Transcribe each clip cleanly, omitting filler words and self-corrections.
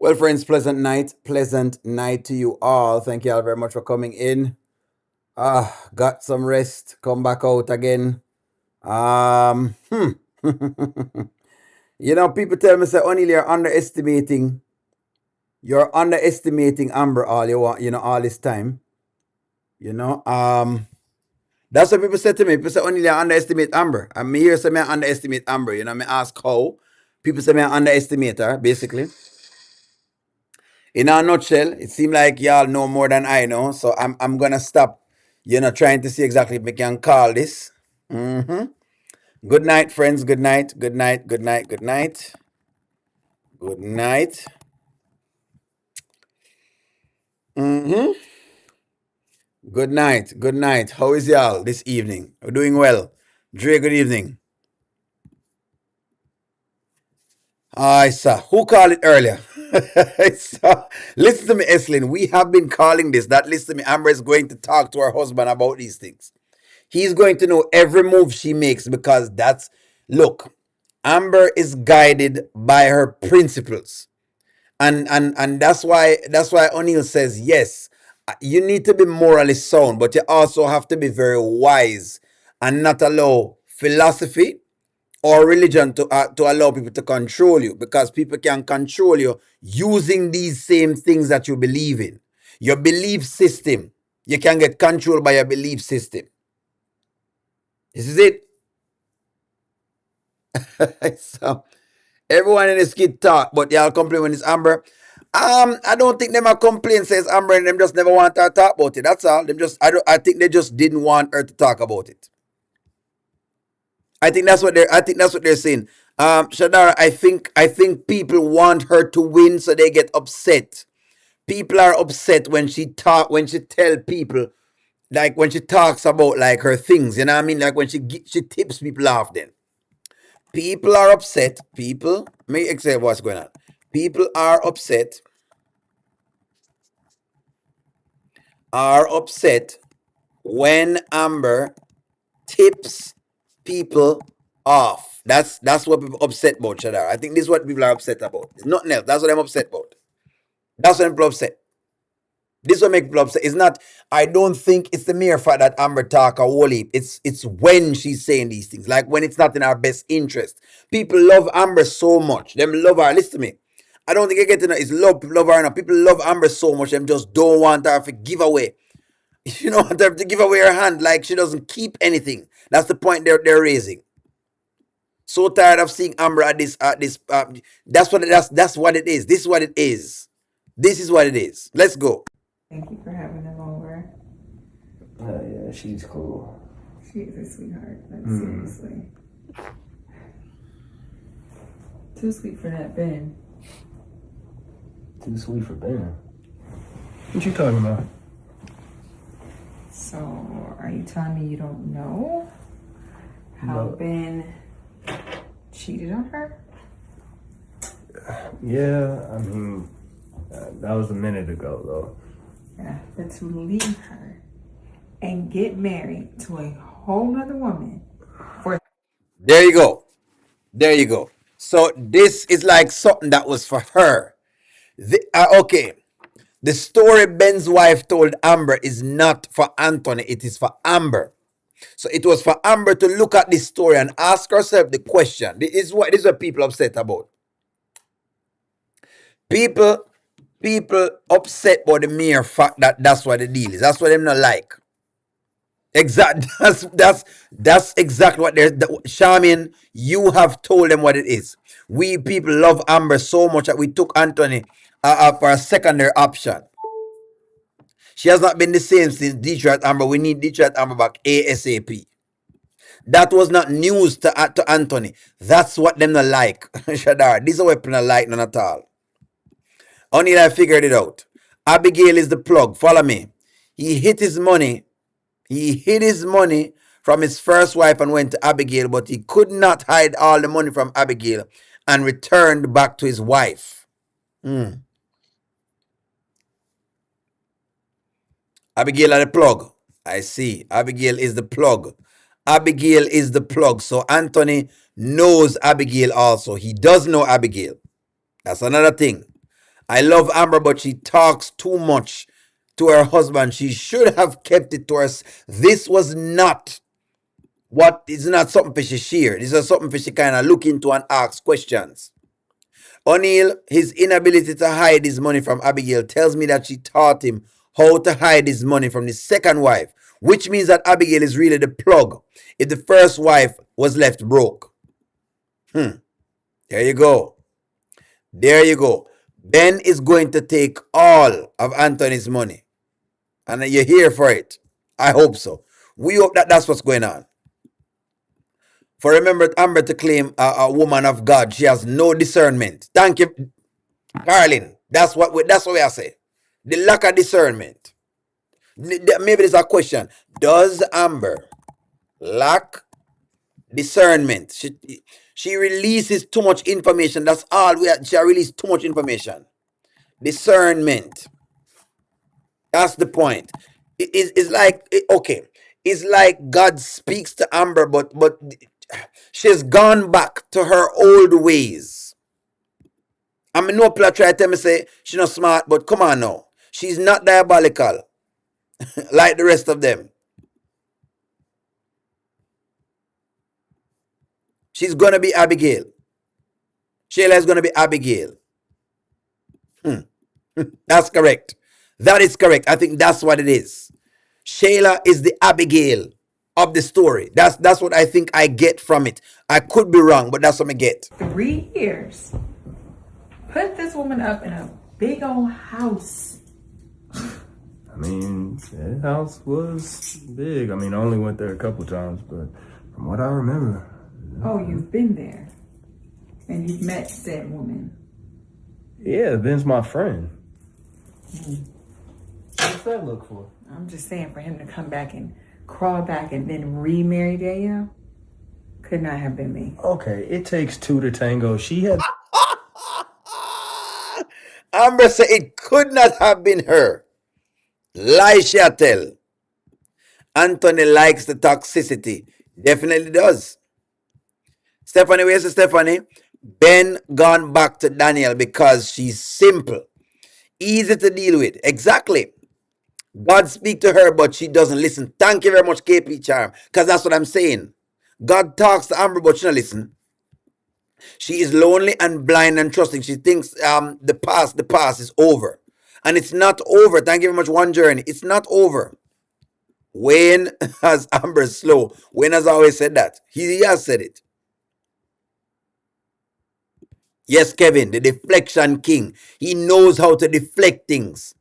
Well, friends, pleasant night to you all. Thank you all very much for coming in. Got some rest. Come back out again. Um, hmm. People tell me say, O'Neill, you're underestimating Amber all you want. All this time. You know, um, that's what people say to me. People say, O'Neill, I underestimate Amber. And me here say, me I underestimate Amber. Me ask how. People say, me I underestimate her, basically. In a nutshell, it seems like y'all know more than I know. So I'm gonna stop, trying to see exactly if we can call this. hmm Good night, friends. Good night. Good night. Good night. Good night. Good night. hmm Good night. Good night. How is y'all this evening? We're doing well. Dre, good evening. I saw who called it earlier. Listen to me, Eslin. We have been calling this. That listen to me. Amber is going to talk to her husband about these things. He's going to know every move she makes because look, Amber is guided by her principles. And that's why O'Neill says yes, you need to be morally sound, but you also have to be very wise and not allow philosophy or religion to allow people to control you, because people can control you using these same things that you believe in. Your belief system, you can get controlled by your belief system. This is it. So everyone in this kid talk, but y'all complain when it's Amber. I don't think them a complain says Amber, and them just never want her to talk about it. That's all. Them just I think they just didn't want her to talk about it. I think that's what they're saying. Shadara, I think people want her to win, so they get upset. People are upset when she tell people, like when she talks about like her things, you know what I mean? Like when she tips people off then. People are upset. People, may explain what's going on. People are upset when Amber tips people off. That's what people upset about, Shadar. I think this is what people are upset about. It's nothing else. That's what I'm upset about. That's what people are upset. This will make people upset. It's not. I don't think it's the mere fact that Amber talk a whole heap. It's when she's saying these things, like when it's not in our best interest. People love Amber so much. Them love her. Listen to me. I don't think you get to know. It's love her enough. People love Amber so much. Them just don't want her to give away. You know, want her to give away her hand like she doesn't keep anything. That's the point they're raising. So tired of seeing Amber at this. That's what it is. This is what it is. This is what it is. Let's go. Thank you for having them over. Yeah, she's cool. She is a sweetheart. Like, seriously. Too sweet for that Ben. Too sweet for Ben. What you talking about? So, are you telling me you don't know how No. Ben cheated on her? Yeah, I mean, that was a minute ago, though. Yeah, but to leave her and get married to a whole nother woman for There you go. There you go. So this is like something that was for her. Okay. The story Ben's wife told Amber is not for Anthony, it is for Amber. So it was for Amber to look at this story and ask herself the question. This is what people upset about. People people upset about the mere fact that that's what the deal is. That's what them not like. Exactly. That's exactly what they're. Charmin, you have told them what it is. We people love Amber so much that we took Anthony for a secondary option. She has not been the same since Detroit Amber. We need Detroit Amber back ASAP. That was not news to Anthony. That's what them not like. Shadar, this is what people not like none at all. Only I figured it out. Abigail is the plug. Follow me. He hit his money. He hid his money from his first wife and went to Abigail, but he could not hide all the money from Abigail and returned back to his wife. Abigail are the plug. I see. Abigail is the plug. Abigail is the plug. So Anthony knows Abigail also. He does know Abigail. That's another thing. I love Amber, but she talks too much to her husband. She should have kept it to us. This was not what is not something for she share. This is something for she kind of look into and ask questions. O'Neill, his inability to hide his money from Abigail tells me that she taught him how to hide his money from the second wife, which means that Abigail is really the plug if the first wife was left broke. There you go. There you go. Ben is going to take all of Anthony's money. And you're here for it. I hope so. We hope that that's what's going on. For remember Amber to claim a woman of God, she has no discernment. Thank you, Carlin. That's what we are saying. The lack of discernment. Maybe there's a question. Does Amber lack discernment? She releases too much information. That's all we are. She releases too much information. Discernment. That's the point. It's like, okay. It's like God speaks to Amber, but she's gone back to her old ways. I mean, no people try to tell me say she's not smart, but come on now. She's not diabolical like the rest of them. She's gonna be Abigail. Shayla is gonna be Abigail. That's correct. That is correct. I think that's what it is. Shayla is the Abigail of the story. That's what I think I get from it. I could be wrong, but that's what I get. 3 years. Put this woman up in a big old house. I mean, that house was big. I mean, I only went there a couple times, but from what I remember. Oh, you've been there. And you've met said woman. Yeah, Ben's my friend. What's that look for? I'm just saying, for him to come back and crawl back and then remarry Danielle could not have been me. Okay, it takes two to tango. She had. Amber said it could not have been her. Lie shall tell. Anthony likes the toxicity. Definitely does. Stephanie, where's Stephanie? Ben gone back to Daniel because she's simple. Easy to deal with. Exactly. God speak to her, but she doesn't listen. Thank you very much, KP Charm. Because that's what I'm saying. God talks to Amber, but she don't listen. She is lonely and blind and trusting. She thinks the past is over. And it's not over. Thank you very much, One Journey. It's not over. Wayne has Amber slow. Wayne has always said that. He has said it. Yes, Kevin, the deflection king. He knows how to deflect things.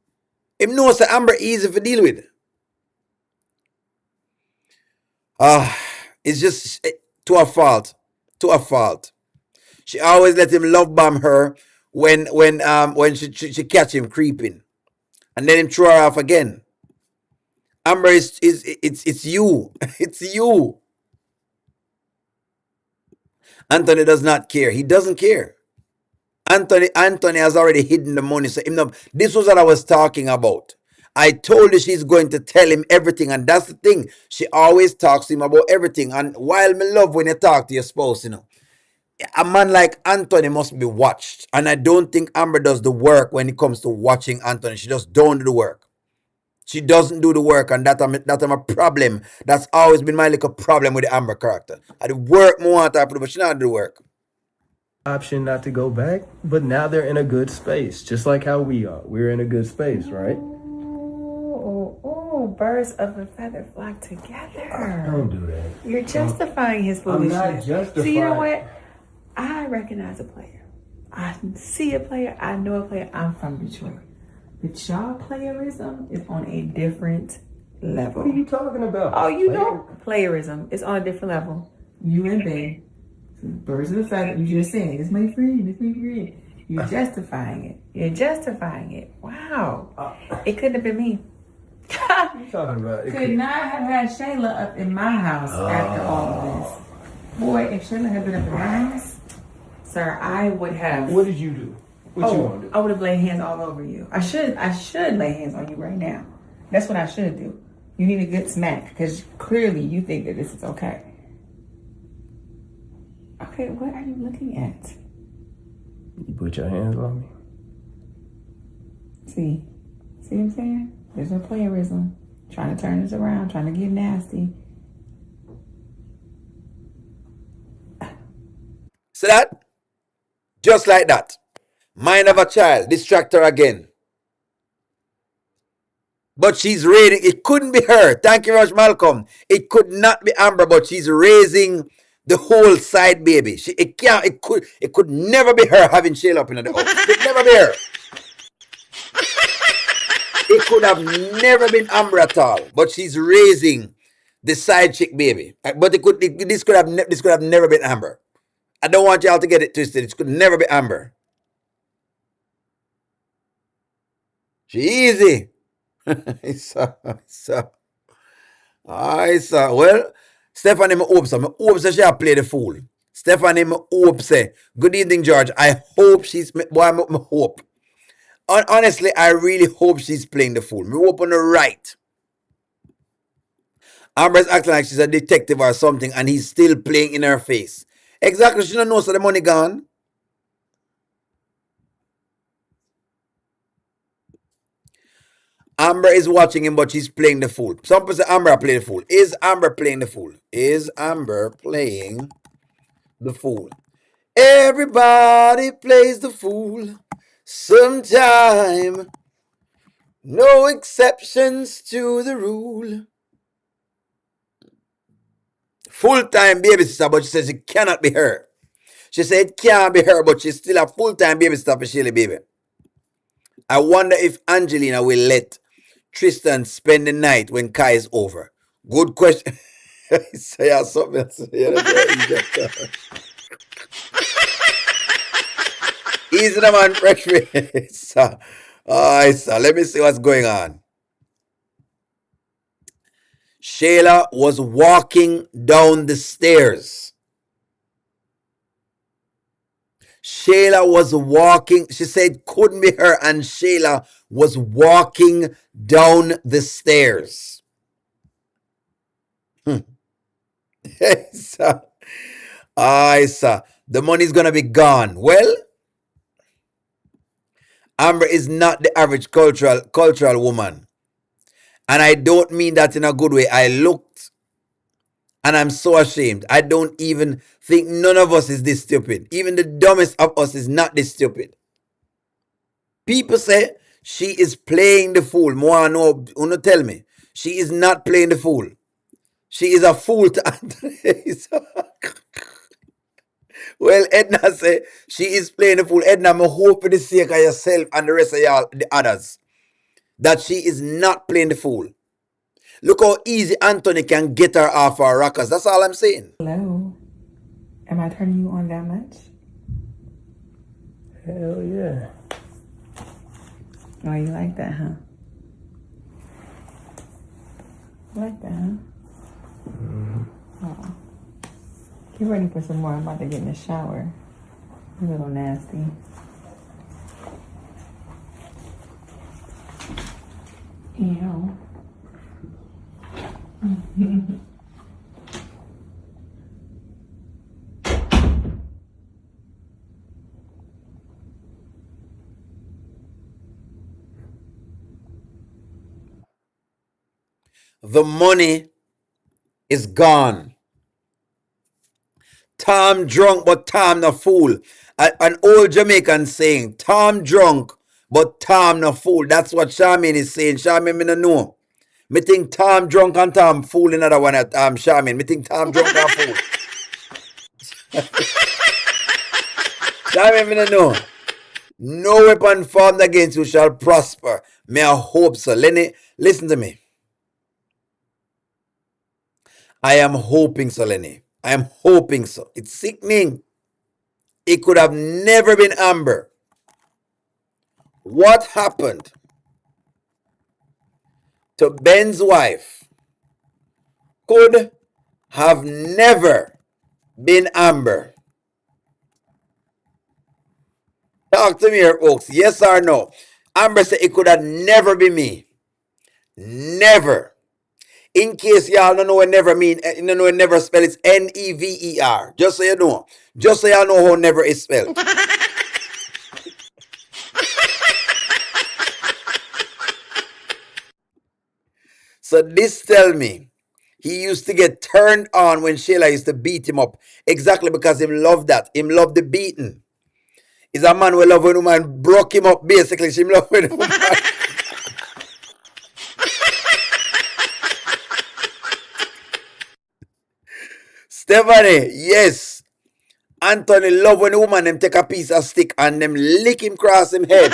He knows that Amber easy to deal with. It's just to a fault. To a fault. She always let him love bomb her when she catch him creeping. And then him throw her off again. Amber it's you. It's you. Anthony does not care. He doesn't care. Anthony has already hidden the money. So this was what I was talking about. I told you she's going to tell him everything, and that's the thing. She always talks to him about everything. And while me love when you talk to your spouse, a man like Anthony must be watched. And I don't think Amber does the work when it comes to watching Anthony. She just don't do the work. She doesn't do the work, and that's a problem. That's always been my little problem with the Amber character. I do work more to but she not do the work. Option not to go back, but now they're in a good space, just like how we are. We're in a good space, right? Oh, birds of a feather flock together. Don't do that. You're justifying his foolishness. I'm not justifying. See, you know what? I recognize a player. I see a player. I know a player. I'm from Detroit. But y'all playerism is on a different level. What are you talking about? Oh, you know playerism is on a different level. You and Ben. Birds of a feather. You just saying it's my friend. It's my friend. You're justifying it. You're justifying it. Wow. It couldn't have been me. What are you talking about? Could not have had Shayla up in my house after all of this. Boy, if Shayla had been up in my house, sir, I would have. What did you do? What you want to do? I would have laid hands all over you. I should lay hands on you right now. That's what I should do. You need a good smack because clearly you think that this is okay. Okay, what are you looking at? You put your hands on me. See what I'm saying? There's no playerism. Trying to turn this around, trying to get nasty. See that? Just like that. Mind of a child, distract her again. But she's raising, it couldn't be her. Thank you very much, Malcolm. It could not be Amber, but she's raising the whole side baby. It could never be her having Shayla up in the house. It could never be her. It could have never been Amber at all. But she's raising the side chick baby. But this could have never been Amber. I don't want y'all to get it twisted. It could never be Amber. She easy. Well, Stephanie, I hope she play the fool. Stephanie, I hope say, good evening, George. I hope she's, boy, I hope. Honestly, I really hope she's playing the fool. Me hope on the right. Amber's acting like she's a detective or something, and he's still playing in her face. Exactly, she don't know, so the money gone. Amber is watching him, but she's playing the fool. Some people say Amber playing the fool. Is Amber playing the fool? Is Amber playing the fool? Everybody plays the fool sometime. No exceptions to the rule. Full-time babysitter, but she says it cannot be her. She said it can't be her, but she's still a full-time babysitter for Shayla baby. I wonder if Angelina will let Tristan spend the night when Kai is over. Good question. Say something else. Easy the man, fresh face. Let me see what's going on. Shayla was walking down the stairs. Shayla was walking. She said couldn't be her, and Shayla was walking down the stairs. The money's gonna be gone. Well, Amber is not the average cultural woman. And I don't mean that in a good way. I looked and I'm so ashamed. I don't even think none of us is this stupid. Even the dumbest of us is not this stupid. People say she is playing the fool. More no, tell me. She is not playing the fool. She is a fool to Anthony. Well, Edna say she is playing the fool. Edna, I hope for the sake of yourself and the rest of y'all, the others, that she is not playing the fool. Look how easy Anthony can get her off our rockers. That's all I'm saying. Hello. Am I turning you on that much? Hell yeah. Oh, you like that, huh? You like that, huh? Mm-hmm. Oh. Get ready for some more. I'm about to get in the shower. You're a little nasty. Ew. The money is gone. Tom drunk, but Tom no fool. An old Jamaican saying, Tom drunk, but Tom no fool. That's what Charmaine is saying. Charmaine, me no know. Me think Tom drunk and Tom fool another one at Charmaine. Me think Tom drunk and fool. Charmaine, me no know. No weapon formed against you shall prosper. May I hope so. Lenny, listen to me. I am hoping so, Lenny. I am hoping so. It's sickening. It could have never been Amber. What happened to Ben's wife could have never been Amber. Talk to me here, folks. Yes or no? Amber said it could have never been me. Never. In case y'all don't know what never mean, you know what never spell, it's Never. Just so you know. Just so y'all know how never is spelled. So this tell me he used to get turned on when Shayla used to beat him up. Exactly because him love that. Him love the beating. He's a man who love when a woman broke him up basically. She love when a woman. Stephanie, yes. Anthony love when a woman them take a piece of stick and them lick him cross him head.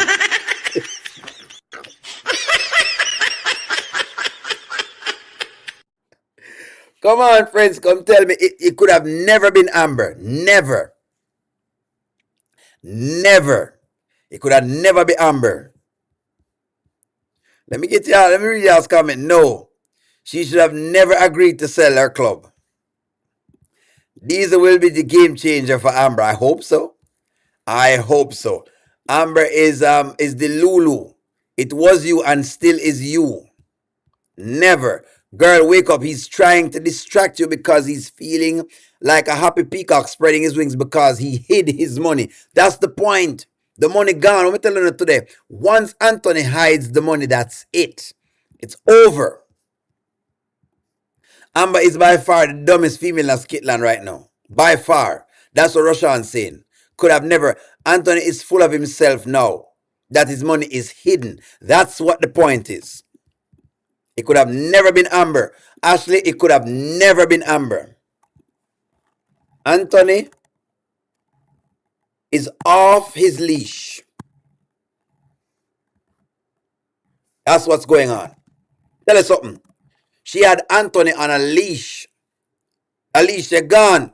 Come on, friends, come tell me. It could have never been Amber. Never. Never. It could have never been Amber. Let me read y'all's comment. No. She should have never agreed to sell her club. These will be the game changer for Amber. I hope so. I hope so. Amber is the Lulu. It was you and still is you. Never. Girl, wake up. He's trying to distract you because he's feeling like a happy peacock spreading his wings because he hid his money. That's the point. The money gone. Let me tell you today. Once Anthony hides the money, that's it. It's over. Amber is by far the dumbest female in Scotland right now. By far. That's what Roshan's saying. Could have never. Anthony is full of himself now. That his money is hidden. That's what the point is. It could have never been Amber. Ashley, it could have never been Amber. Anthony is off his leash. That's what's going on. Tell us something. She had Anthony on a leash. A leash, they're gone.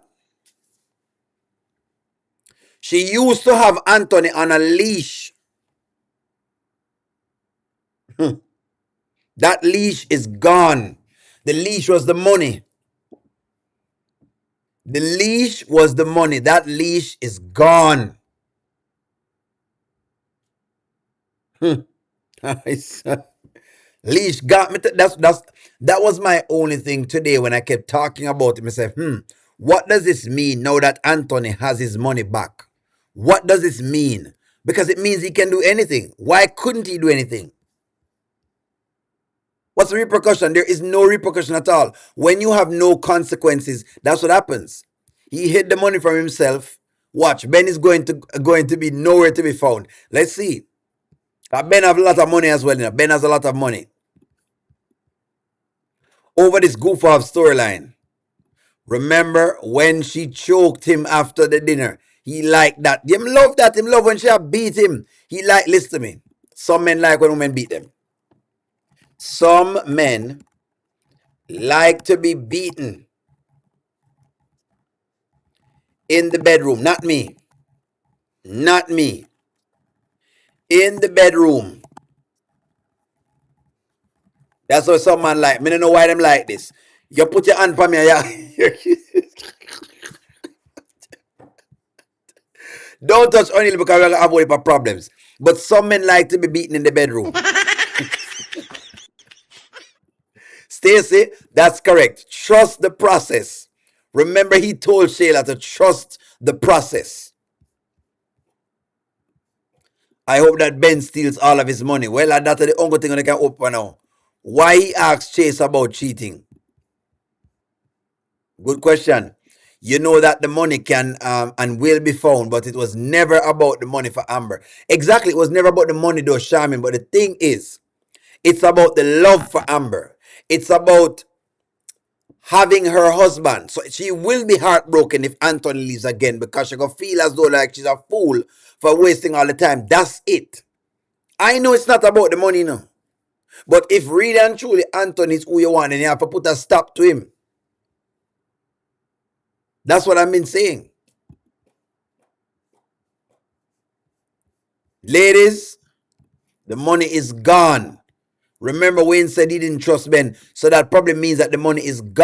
She used to have Anthony on a leash. That leash is gone. The leash was the money. The leash was the money. That leash is gone. Leash got me. That was my only thing today when I kept talking about it. I said, what does this mean now that Anthony has his money back? What does this mean? Because it means he can do anything. Why couldn't he do anything? What's the repercussion? There is no repercussion at all. When you have no consequences, that's what happens. He hid the money from himself. Watch, Ben is going to be nowhere to be found. Let's see. Ben have a lot of money as well. Ben has a lot of money. Over this goof off storyline. Remember when she choked him after the dinner? He liked that. Him love that. Him love when she beat him. He like, listen to me. Some men like when women beat them. Some men like to be beaten in the bedroom. Not me. Not me. In the bedroom. That's what some man like. Me don't know why them like this. You put your hand for me. Don't touch O'Neill because we're going to avoid problems. But some men like to be beaten in the bedroom. Stacey, that's correct. Trust the process. Remember, he told Shayla to trust the process. I hope that Ben steals all of his money. Well, that's the only thing I can open now. Why he asked Chase about cheating? Good question. You know that the money can and will be found, but it was never about the money for Amber. Exactly, it was never about the money though, Charmin. But the thing is, it's about the love for Amber. It's about having her husband. So she will be heartbroken if Anthony leaves again because she's going to feel as though like she's a fool for wasting all the time. That's it. I know it's not about the money now. But if really and truly Anthony is who you want, then you have to put a stop to him. That's what I've been saying. Ladies, the money is gone. Remember Wayne said he didn't trust Ben. So that probably means that the money is gone.